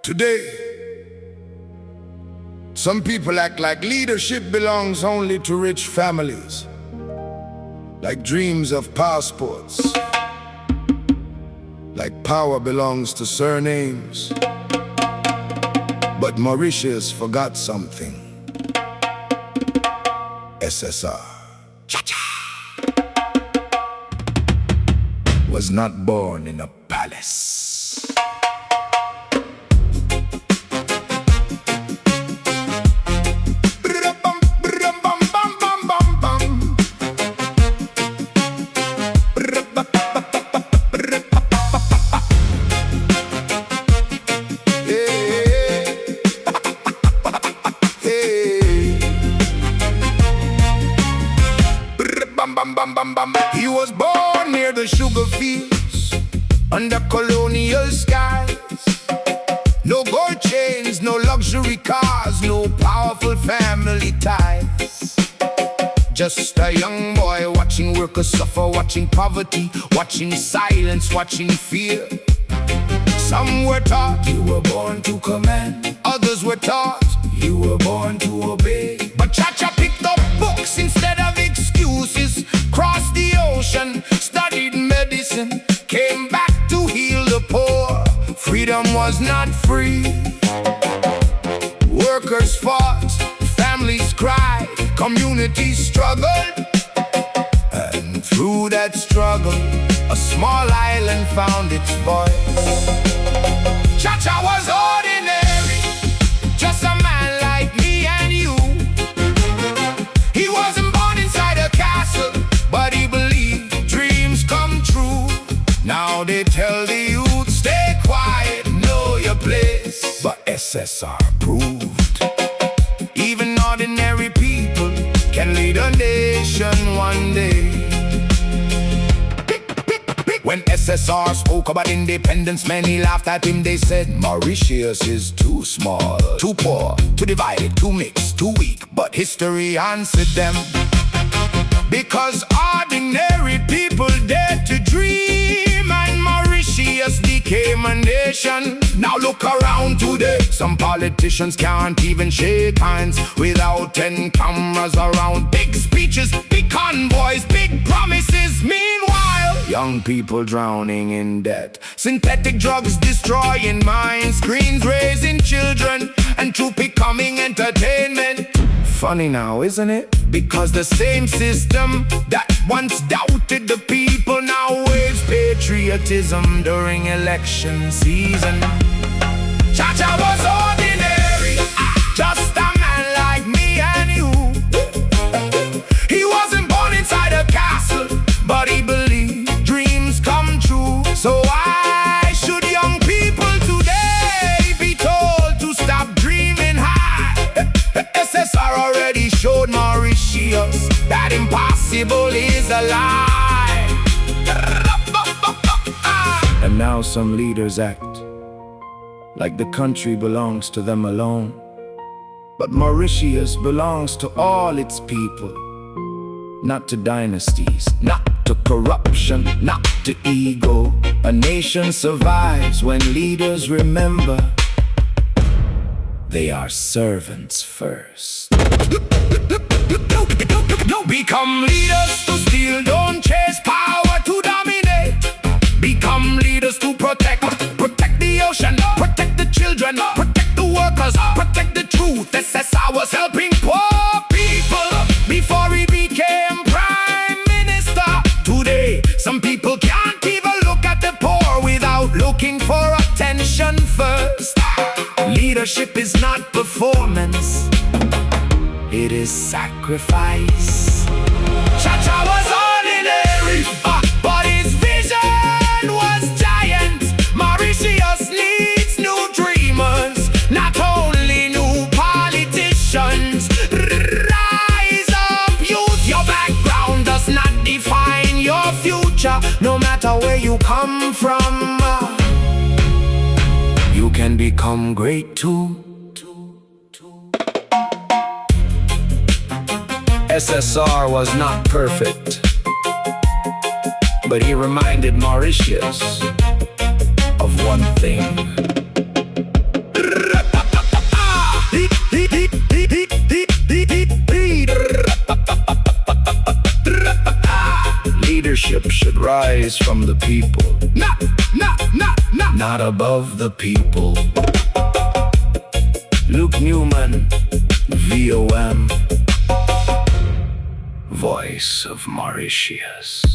Today, some people act like leadership belongs only to rich families, like dreams of passports, like power belongs to surnames. But Mauritius forgot something. SSR, Chacha, was not born in a palace. He was born near the sugar fields, under colonial skies. No gold chains, no luxury cars, no powerful family ties. Just a young boy watching workers suffer, watching poverty, watching silence, watching fear. Some were taught you were born to command, others were taught you were born to obey. But Chacha picked up books instead of excuses, crossed the ocean, studied medicine, came back to heal the poor. Freedom was not free. Workers fought, families cried, communities struggled. And through that struggle, a small island found its voice. Chacha was ordinary, just a man like me and you. He wasn't born inside a castle, but he believed dreams come true. Now they tell the youth, stay quiet, know your place. But SSR proved even ordinary people can lead a nation one day. When SSR spoke about independence, many laughed at him. They said Mauritius is too small, too poor, too divided, too mixed, too weak. But history answered them, because ordinary people dared to dream, and Mauritius became a nation. Now look around today, some politicians can't even shake hands without 10 cameras around. Big speeches, big convoys, big promises. Meanwhile, young people drowning in debt, synthetic drugs destroying minds, screens raising children, and truth becoming entertainment. Funny now, isn't it? Because the same system that once doubted the people now waves patriotism during election season. Chacha was ordinary, just a man like me and you. He wasn't born inside a castle, but he believed dreams come true. So why should young people today be told to stop dreaming high? SSR already showed Mauritius that impossible is a lie. And now some leaders act like the country belongs to them alone. But Mauritius belongs to all its people, not to dynasties, not to corruption, not to ego. A nation survives when leaders remember they are servants first. Become leaders to steal, don't chase power to dominate. Become leaders to protect the ocean, protect the children, protect the workers, protect the truth. SSR was helping poor people before he became Prime Minister. Today, some people can't even look at the poor without looking for attention first. Leadership is not performance, it is sacrifice. Chacha was ordinary, but his vision was giant. Mauritius needs new dreamers, not only new politicians. Rise up, youth, your background does not define your future. No matter where you come from, you can become great too. SSR was not perfect, but he reminded Mauritius of what one thing. Leadership should rise from the people, not above the people. Luc Newman, VOM, Voice of Mauritius.